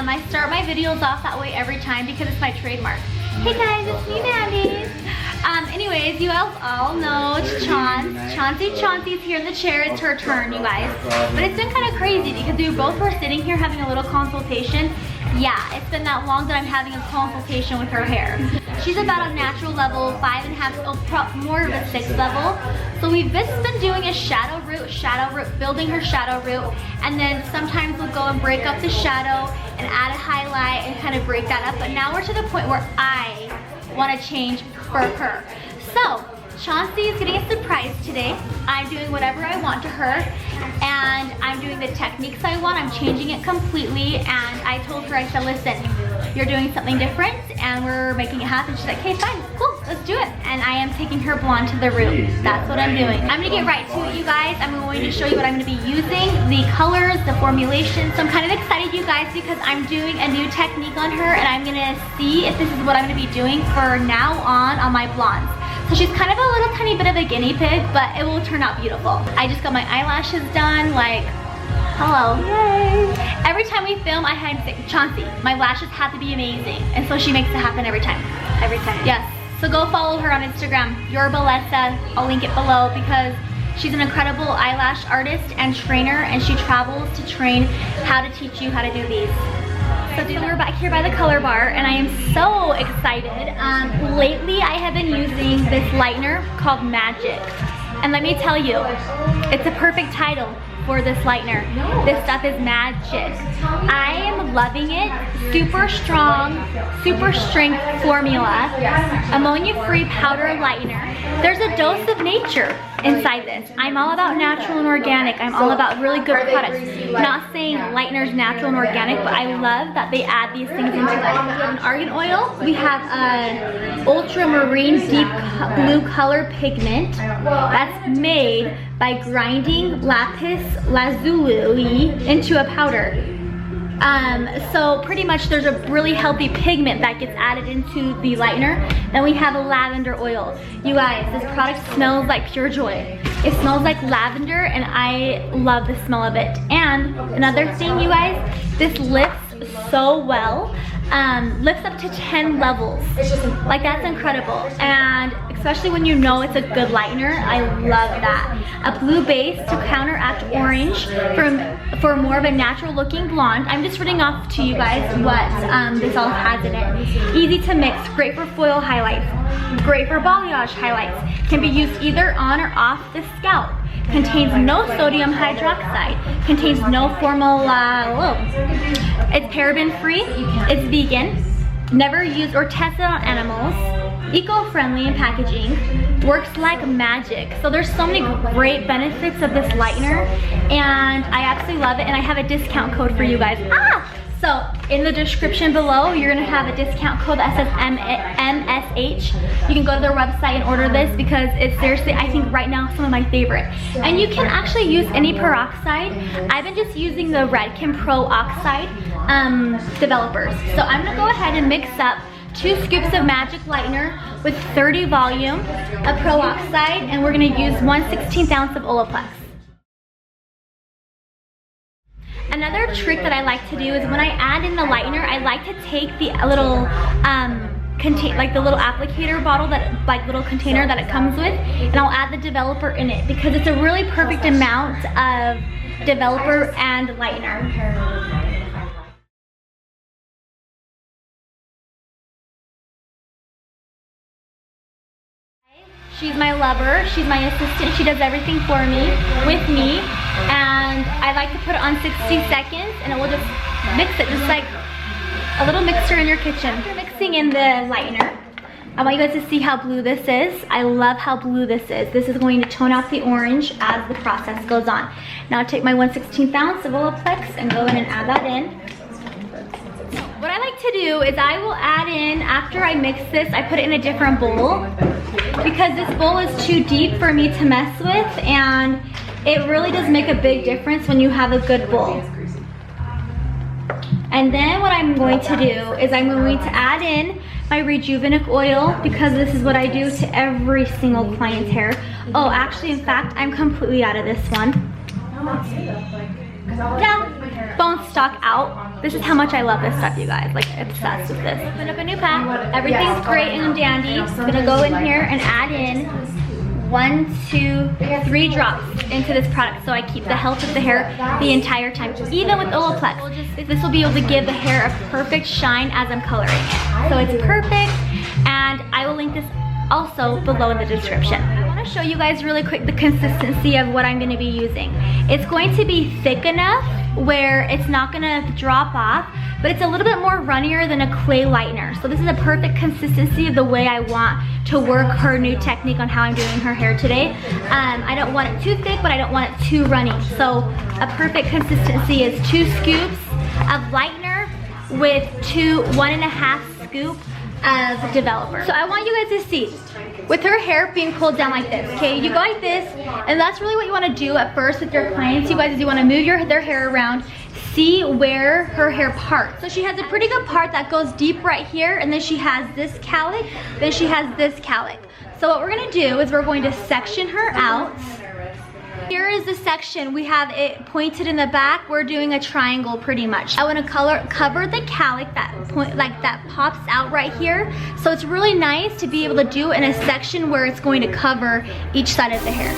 I start my videos off that way every time because it's my trademark. Hey guys, it's me, Mandy. Anyways, you guys all know it's Chauncey's here in the chair. It's her turn, you guys. But it's been kind of crazy because we both were sitting here having a little consultation. Yeah, it's been that long that I'm having a consultation with her hair. She's about a natural level, 5.5, more of a 6 level. So we've just been doing a shadow root, building her shadow root, and then sometimes we'll go and break up the shadow and add a highlight and kind of break that up. But now we're to the point where I want to change for her. So Chauncey is getting a surprise today. I'm doing whatever I want to her, and I'm doing the techniques I want. I'm changing it completely, and I told her, I said, listen, you're doing something different, and we're making it happen. She's like, okay, fine, cool, let's do it. And I am taking her blonde to the root. That's what I'm doing. I'm gonna get right to it, you guys. I'm going to show you what I'm gonna be using, the colors, the formulation. So I'm kind of excited, you guys, because I'm doing a new technique on her, and I'm gonna see if this is what I'm gonna be doing for now on my blondes. So she's kind of a little tiny bit of a guinea pig, but it will turn out beautiful. I just got my eyelashes done, like, hello, yay. Every time we film, I had to say, Chauncey, my lashes have to be amazing. And so she makes it happen every time. Every time. Yes. So go follow her on Instagram, Your Belleza. I'll link it below because she's an incredible eyelash artist and trainer, and she travels to train how to teach you how to do these. So we're back here by the color bar, and I am so excited. Lately, I have been using this lightener called Magic. And let me tell you, it's a perfect title for this lightener. This stuff is magic. I am loving it. Super strong, super strength formula, ammonia-free powder lightener. There's a dose of nature inside this. I'm all about natural and organic. I'm all about really good products. I'm not saying lightener's natural and organic, but I love that they add these things into it. We have an argan oil. We have an ultramarine deep blue color pigment that's made by grinding lapis lazuli into a powder. So pretty much there's a really healthy pigment that gets added into the lightener. Then we have a lavender oil. You guys, this product smells like pure joy. It smells like lavender, and I love the smell of it. And another thing, you guys, this lifts so well. Lifts up to 10 levels. Like, that's incredible. And especially when you know it's a good lightener, I love that. A blue base to counteract orange for more of a natural looking blonde. I'm just reading off to you guys what this all has in it. Easy to mix, great for foil highlights, great for balayage highlights. Can be used either on or off the scalp. Contains no sodium hydroxide. Contains no it's paraben free. It's vegan. Never used or tested on animals. Eco-friendly in packaging. Works like magic. So there's so many great benefits of this lightener, and I absolutely love it. And I have a discount code for you guys. So in the description below, you're gonna have a discount code that says MSH. You can go to their website and order this because it's seriously, I think right now, some of my favorite. And you can actually use any peroxide. I've been just using the Redken Pro Oxide developers. So I'm gonna go ahead and mix up 2 scoops of Magic Lightener with 30 volume of peroxide, and we're gonna use 1/16 ounce of Olaplex. Another trick that I like to do is when I add in the lightener, I like to take the little like the little applicator bottle, that like little container that it comes with, and I'll add the developer in it because it's a really perfect amount of developer and lightener. She's my lover, she's my assistant, she does everything for me, with me, and I like to put it on 60 seconds and it will just mix it, just like a little mixer in your kitchen. After mixing in the lightener, I want you guys to see how blue this is. I love how blue this is. This is going to tone out the orange as the process goes on. Now I'll take my 1/16 ounce of Olaplex and go in and add that in. What I like to do is I will add in, after I mix this, I put it in a different bowl because this bowl is too deep for me to mess with, and it really does make a big difference when you have a good bowl. And then what I'm going to do is I'm going to add in my Rejuvenate oil because this is what I do to every single client's hair. Oh, actually, in fact, I'm completely out of this one. down, bone stock out. This is how much I love this stuff, you guys. Like, obsessed with this. Open up a new pack. Everything's great and dandy. I'm gonna go in here and add in 1, 2, 3 drops into this product so I keep the health of the hair the entire time. Even with Olaplex, this will be able to give the hair a perfect shine as I'm coloring it. So it's perfect, and I will link this also below in the description. I want to show you guys really quick the consistency of what I'm going to be using. It's going to be thick enough where it's not going to drop off, but it's a little bit more runnier than a clay lightener. So this is a perfect consistency of the way I want to work her new technique on how I'm doing her hair today. I don't want it too thick, but I don't want it too runny. So a perfect consistency is 2 scoops of lightener with 1.5 scoop of developer. So I want you guys to see, with her hair being pulled down like this, okay? You go like this, and that's really what you want to do at first with your clients, you guys, is you want to move their hair around, see where her hair parts. So she has a pretty good part that goes deep right here, and then she has this cowlick, then she has this cowlick. So what we're going to do is we're going to section her out. Here is the section. We have it pointed in the back. We're doing a triangle pretty much. I want to cover the cowlick that pops out right here. So it's really nice to be able to do in a section where it's going to cover each side of the hair.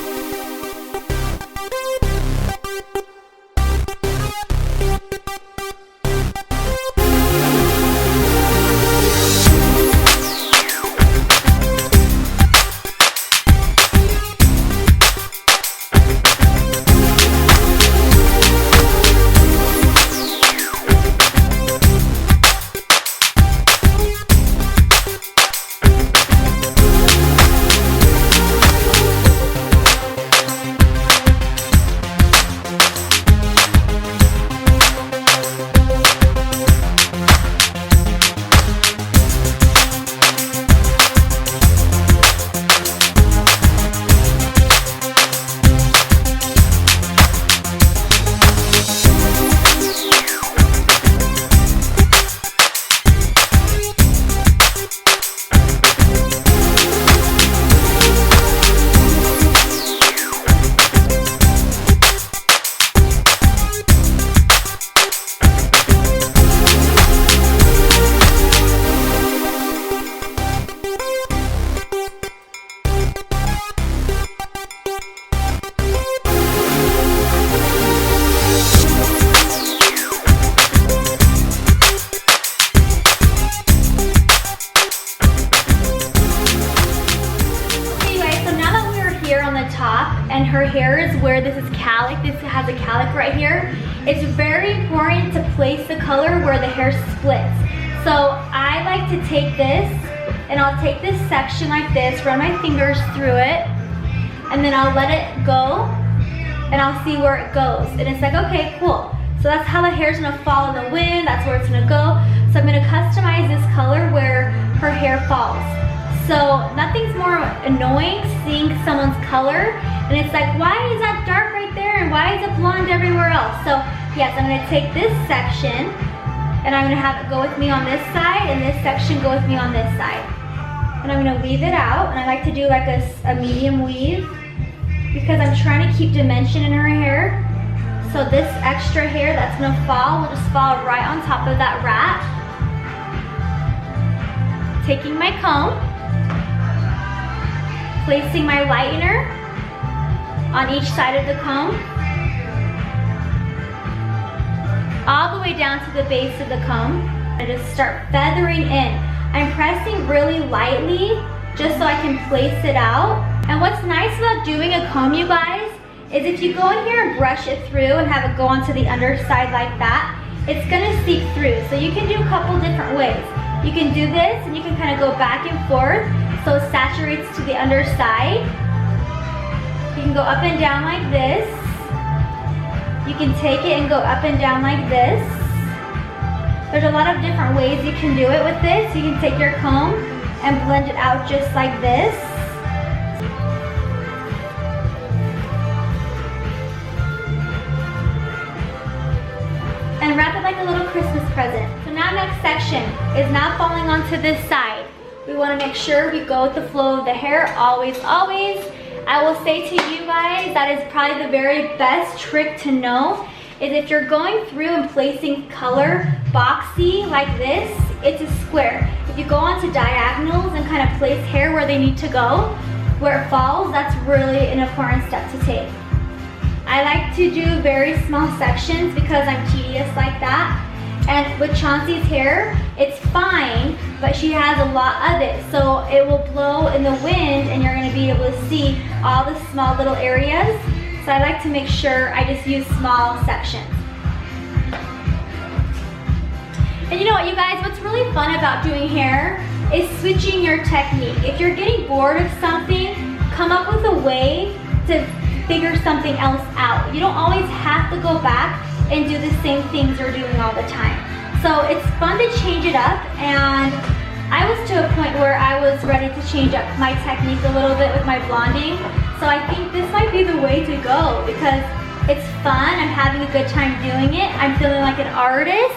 And her hair is where this is cowlick. This has a cowlick right here. It's very important to place the color where the hair splits. So I like to take this, and I'll take this section like this, run my fingers through it, and then I'll let it go, and I'll see where it goes. And it's like, okay, cool. So that's how the hair's gonna fall in the wind, that's where it's gonna go. So I'm gonna customize this color where her hair falls. So nothing's more annoying seeing someone's color, and it's like, why is that dark right there, and why is it blonde everywhere else? So yes, I'm gonna take this section, and I'm gonna have it go with me on this side, and this section go with me on this side. And I'm gonna weave it out, and I like to do like a medium weave, because I'm trying to keep dimension in her hair. So this extra hair that's gonna fall will just fall right on top of that wrap. Taking my comb, placing my lightener on each side of the comb, all the way down to the base of the comb, and just start feathering in. I'm pressing really lightly just so I can place it out. And what's nice about doing a comb, you guys, is if you go in here and brush it through and have it go onto the underside like that, it's gonna seep through. So you can do a couple different ways. You can do this, and you can kind of go back and forth so it saturates to the underside. You can go up and down like this. You can take it and go up and down like this. There's a lot of different ways you can do it with this. You can take your comb and blend it out just like this. And wrap it like a little Christmas present. So now next section is now falling onto this side. We want to make sure we go with the flow of the hair, always, always. I will say to you guys, that is probably the very best trick to know, is if you're going through and placing color boxy like this, it's a square. If you go onto diagonals and kind of place hair where they need to go, where it falls, that's really an important step to take. I like to do very small sections because I'm tedious like that. And with Chauncey's hair, it's fine, but she has a lot of it. So it will blow in the wind and you're gonna be able to see all the small little areas. So I like to make sure I just use small sections. And you know what, you guys, what's really fun about doing hair is switching your technique. If you're getting bored of something, come up with a way to figure something else out. You don't always have to go back and do the same things you're doing all the time. So it's fun to change it up, and I was to a point where I was ready to change up my technique a little bit with my blonding. So I think this might be the way to go because it's fun, I'm having a good time doing it, I'm feeling like an artist,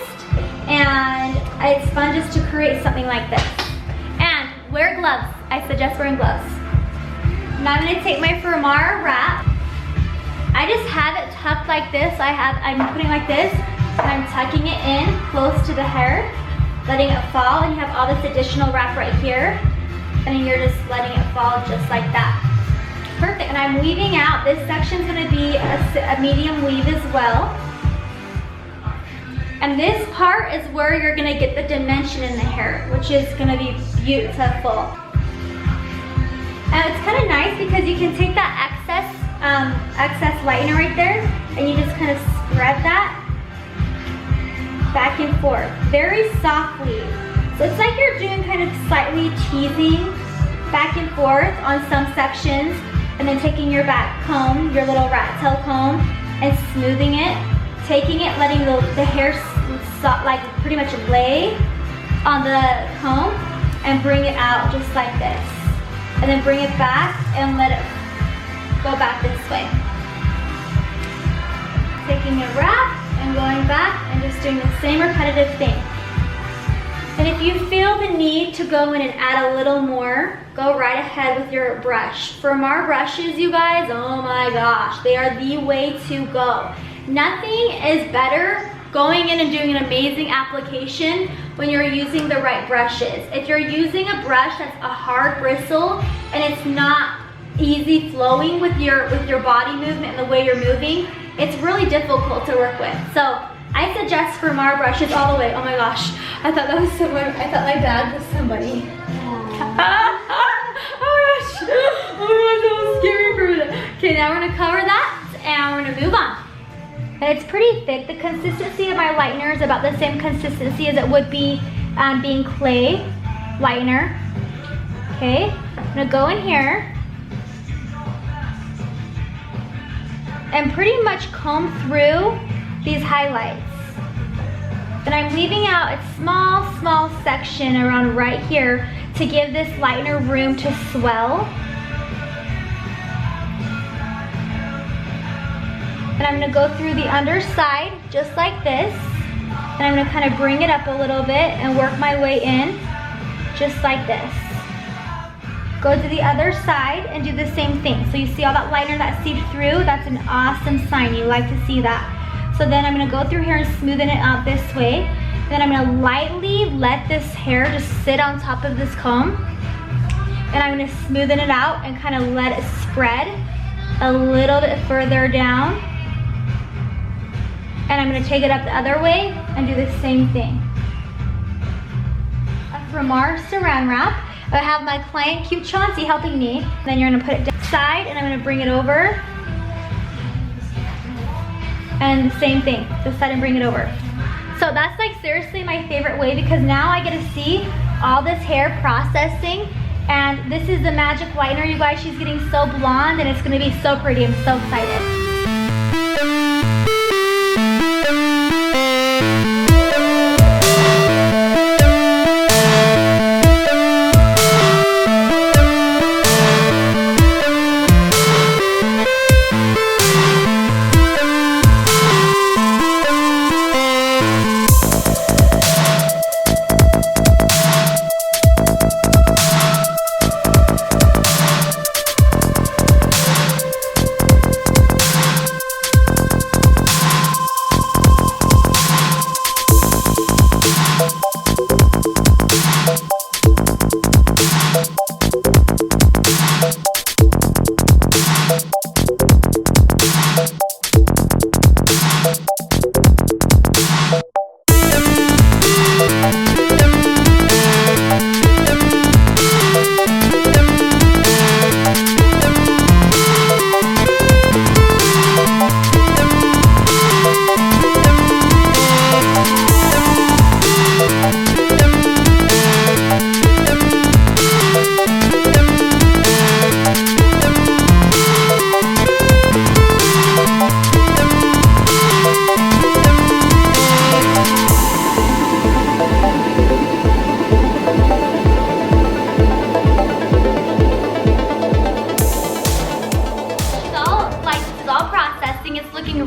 and it's fun just to create something like this. And wear gloves, I suggest wearing gloves. Now I'm gonna take my Formar wrap. I just have it tucked like this. I'm putting it like this, and I'm tucking it in close to the hair, letting it fall, and you have all this additional wrap right here, and then you're just letting it fall just like that. Perfect, and I'm weaving out. This section's gonna be a medium weave as well. And this part is where you're gonna get the dimension in the hair, which is gonna be beautiful. And it's kind of nice because you can take that excess lightener right there, and you just kind of spread that back and forth, very softly. So it's like you're doing kind of slightly teasing back and forth on some sections, and then taking your back comb, your little rat tail comb, and smoothing it, taking it, letting the hair like pretty much lay on the comb, and bring it out just like this. And then bring it back and let it go back this way. Taking a wrap and going back and just doing the same repetitive thing. And if you feel the need to go in and add a little more, go right ahead with your brush. Formar brushes, you guys, oh my gosh, they are the way to go. Nothing is better going in and doing an amazing application when you're using the right brushes. If you're using a brush that's a hard bristle and it's not easy flowing with your body movement and the way you're moving, it's really difficult to work with. So I suggest Formar brushes all the way. Oh my gosh, I thought that was someone, I thought my bag was somebody. Oh my gosh, that was scary for me. Okay, now we're gonna cover that and we're gonna move on. And it's pretty thick. The consistency of my lightener is about the same consistency as it would be being clay lightener. Okay, I'm gonna go in here and pretty much comb through these highlights. And I'm leaving out a small section around right here to give this lightener room to swell. And I'm gonna go through the underside just like this. And I'm gonna kind of bring it up a little bit and work my way in just like this. Go to the other side and do the same thing. So you see all that lightener that seeped through? That's an awesome sign. You like to see that. So then I'm gonna go through here and smoothen it out this way. Then I'm gonna lightly let this hair just sit on top of this comb. And I'm gonna smoothen it out and kind of let it spread a little bit further down. And I'm gonna take it up the other way and do the same thing. From our saran wrap, I have my client, cute Chauncey, helping me. Then you're gonna put it down side and I'm gonna bring it over. And the same thing, this side and bring it over. So that's like seriously my favorite way because now I get to see all this hair processing. And this is the magic lightener, you guys. She's getting so blonde and it's gonna be so pretty. I'm so excited.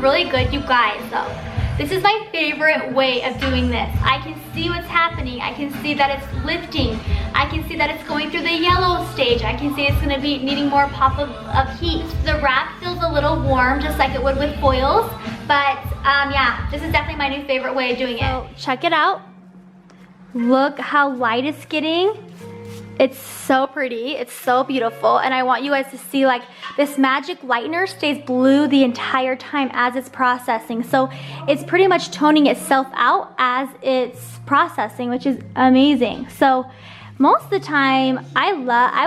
Really good, you guys, though. This is my favorite way of doing this. I can see what's happening. I can see that it's lifting. I can see that it's going through the yellow stage. I can see it's gonna be needing more pop of heat. The wrap feels a little warm, just like it would with foils. But yeah, this is definitely my new favorite way of doing it. So check it out. Look how light it's getting. It's so pretty, it's so beautiful, and I want you guys to see like this magic lightener stays blue the entire time as it's processing. So it's pretty much toning itself out as it's processing, which is amazing. So most of the time, I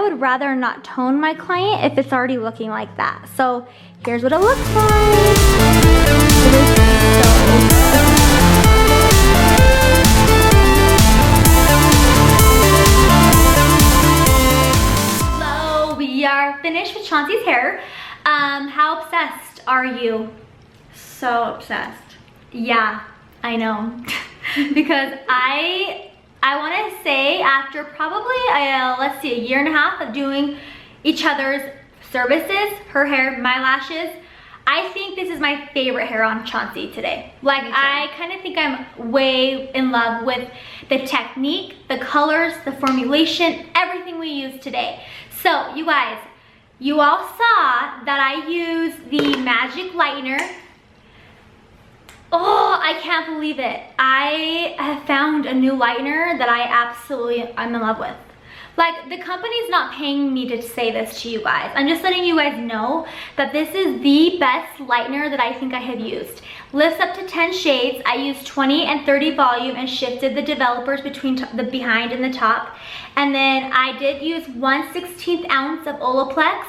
would rather not tone my client if it's already looking like that. So here's what it looks like. We are finished with Chauncey's hair. How obsessed are you? So obsessed. Yeah, I know. Because I want to say after probably, let's see, a year and a half of doing each other's services, her hair, my lashes, I think this is my favorite hair on Chauncey today. Like, I kind of think I'm way in love with the technique, the colors, the formulation, everything we used today. So, you guys, you all saw that I used the Magic Lightener. Oh, I can't believe it. I have found a new lightener that I'm in love with. Like, the company's not paying me to say this to you guys. I'm just letting you guys know that this is the best lightener that I think I have used. Lifts up to 10 shades. I used 20 and 30 volume and shifted the developers between the behind and the top. And then I did use 1/16 ounce of Olaplex.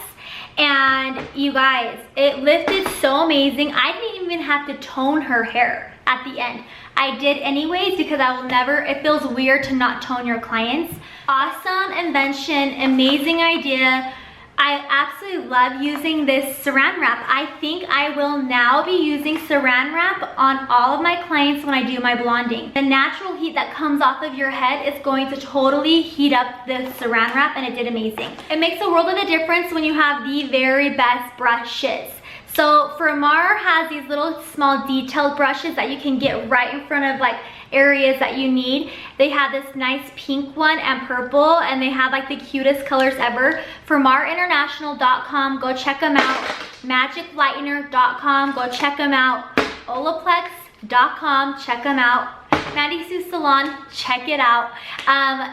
And you guys, it lifted so amazing. I didn't even have to tone her hair at the end. I did anyways because I will never, it feels weird to not tone your clients. Awesome invention, amazing idea. I absolutely love using this saran wrap. I think I will now be using saran wrap on all of my clients when I do my blonding. The natural heat that comes off of your head is going to totally heat up the saran wrap, and it did amazing. It makes a world of a difference when you have the very best brushes. So Formar has these little small detailed brushes that you can get right in front of like areas that you need. They have this nice pink one and purple, and they have like the cutest colors ever. FormarInternational.com, go check them out. MagicLightener.com, go check them out. Olaplex.com, check them out. Mandy Sue Salon, check it out. And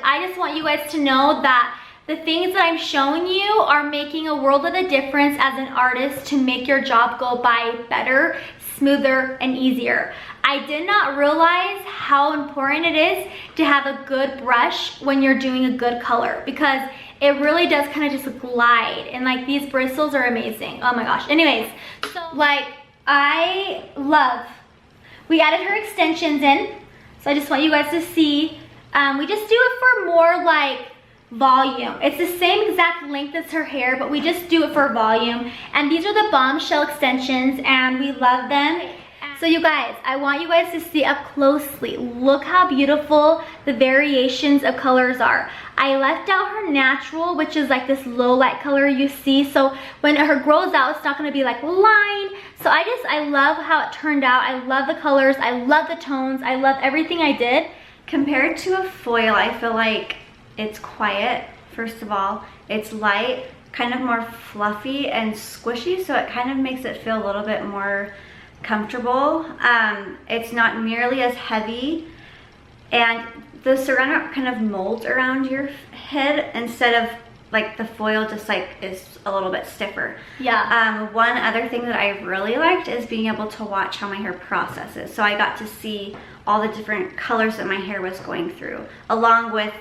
I just want you guys to know that the things that I'm showing you are making a world of a difference as an artist to make your job go by better, smoother, and easier. I did not realize how important it is to have a good brush when you're doing a good color, because it really does kind of just glide, and like these bristles are amazing. Oh my gosh. Anyways, so like we added her extensions in, so I just want you guys to see. We just do it for more like volume. It's the same exact length as her hair, but we just do it for volume. And these are the Bombshell extensions, and we love them. So you guys, I want you guys to see up closely. Look how beautiful the variations of colors are. I left out her natural, which is like this low light color you see. So when her grows out, it's not gonna be like line. So I love how it turned out. I love the colors. I love the tones. I love everything I did. Compared to a foil, I feel like it's quiet, first of all. It's light, kind of more fluffy and squishy, so it kind of makes it feel a little bit more comfortable. It's not nearly as heavy, and the saran wrap kind of molds around your head instead of like the foil just like is a little bit stiffer. Yeah. One other thing that I really liked is being able to watch how my hair processes. So I got to see all the different colors that my hair was going through, along with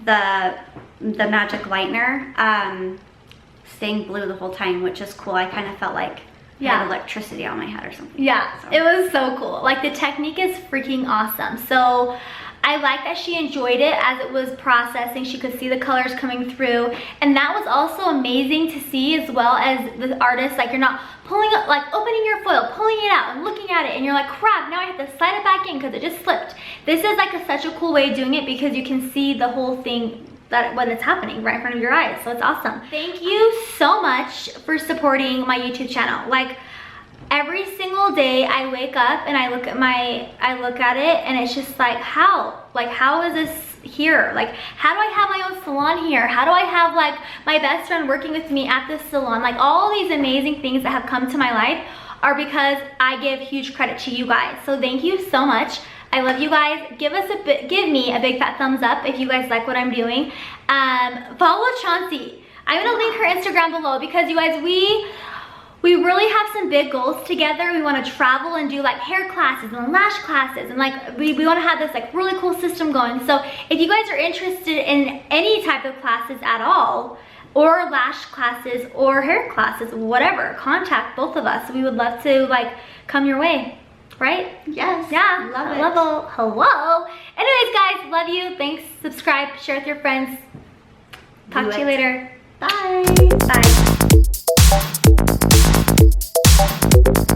the magic lightener staying blue the whole time, which is cool. I kind of felt like I had electricity on my head or something. Yeah, so. It was so cool. Like the technique is freaking awesome. So I like that she enjoyed it as it was processing. She could see the colors coming through, and that was also amazing to see, as well as the artist. Like, you're not pulling up, like opening your foil, pulling it out and looking at it, and you're like, crap, now I have to slide it back in because it just slipped. This is like such a cool way of doing it because you can see the whole thing when it's happening right in front of your eyes. So it's awesome. Thank you so much for supporting my YouTube channel. Like, every single day I wake up and I look at it, and it's just like, how is this here? Like, how do I have my own salon here? How do I have like my best friend working with me at this salon? Like, all these amazing things that have come to my life are because I give huge credit to you guys. So thank you so much. I love you guys. Give me a big fat thumbs up if you guys like what I'm doing. Follow Chauncey. I'm gonna link her Instagram below because you guys, we really have some big goals together. We want to travel and do like hair classes and lash classes, and like we want to have this like really cool system going. So if you guys are interested in any type of classes at all, or lash classes or hair classes, whatever, contact both of us. We would love to like come your way. Right? Yes. Yeah. Love it. Hello. Anyways, guys, love you. Thanks. Subscribe, share with your friends. Talk to you later. Bye. Bye.